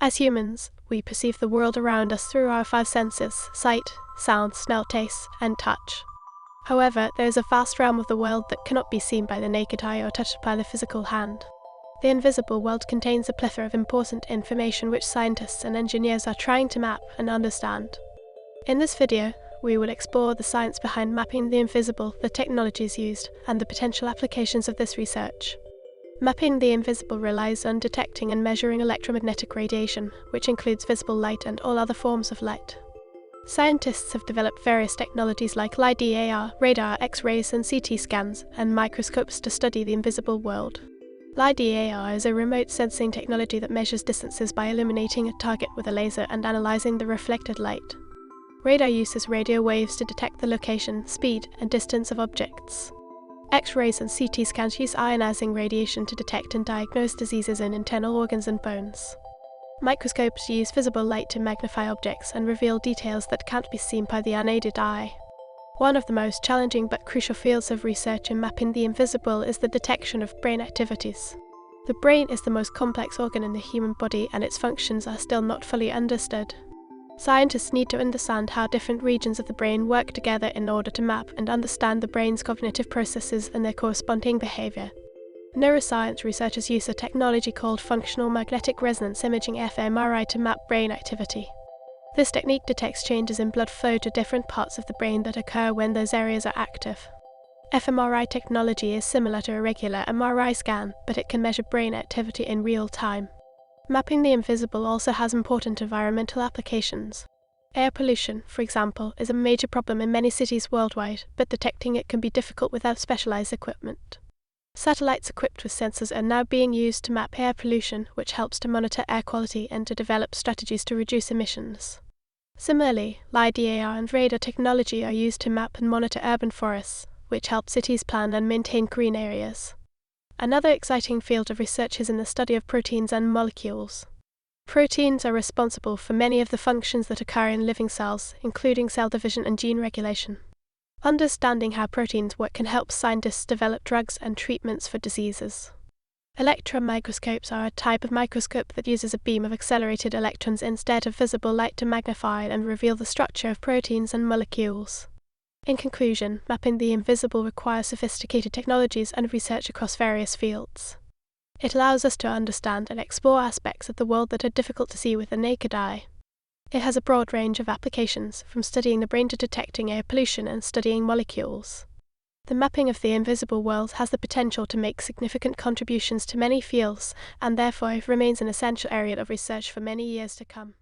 As humans, we perceive the world around us through our five senses: sight, sound, smell, taste, and touch. However, there is a vast realm of the world that cannot be seen by the naked eye or touched by the physical hand. The invisible world contains a plethora of important information which scientists and engineers are trying to map and understand. In this video, we will explore the science behind mapping the invisible, the technologies used, and the potential applications of this research. Mapping the invisible relies on detecting and measuring electromagnetic radiation, which includes visible light and all other forms of light. Scientists have developed various technologies like LiDAR, radar, X-rays and CT scans, and microscopes to study the invisible world. LiDAR is a remote sensing technology that measures distances by illuminating a target with a laser and analyzing the reflected light. Radar uses radio waves to detect the location, speed, and distance of objects. X-rays and CT scans use ionizing radiation to detect and diagnose diseases in internal organs and bones. Microscopes use visible light to magnify objects and reveal details that can't be seen by the unaided eye. One of the most challenging but crucial fields of research in mapping the invisible is the detection of brain activities. The brain is the most complex organ in the human body, and its functions are still not fully understood. Scientists need to understand how different regions of the brain work together in order to map and understand the brain's cognitive processes and their corresponding behavior. Neuroscience researchers use a technology called functional magnetic resonance imaging fMRI to map brain activity. This technique detects changes in blood flow to different parts of the brain that occur when those areas are active. fMRI technology is similar to a regular MRI scan, but it can measure brain activity in real time. Mapping the invisible also has important environmental applications. Air pollution, for example, is a major problem in many cities worldwide, but detecting it can be difficult without specialized equipment. Satellites equipped with sensors are now being used to map air pollution, which helps to monitor air quality and to develop strategies to reduce emissions. Similarly, LiDAR and radar technology are used to map and monitor urban forests, which help cities plan and maintain green areas. Another exciting field of research is in the study of proteins and molecules. Proteins are responsible for many of the functions that occur in living cells, including cell division and gene regulation. Understanding how proteins work can help scientists develop drugs and treatments for diseases. Electron microscopes are a type of microscope that uses a beam of accelerated electrons instead of visible light to magnify and reveal the structure of proteins and molecules. In conclusion, mapping the invisible requires sophisticated technologies and research across various fields. It allows us to understand and explore aspects of the world that are difficult to see with the naked eye. It has a broad range of applications, from studying the brain to detecting air pollution and studying molecules. The mapping of the invisible world has the potential to make significant contributions to many fields, and therefore remains an essential area of research for many years to come.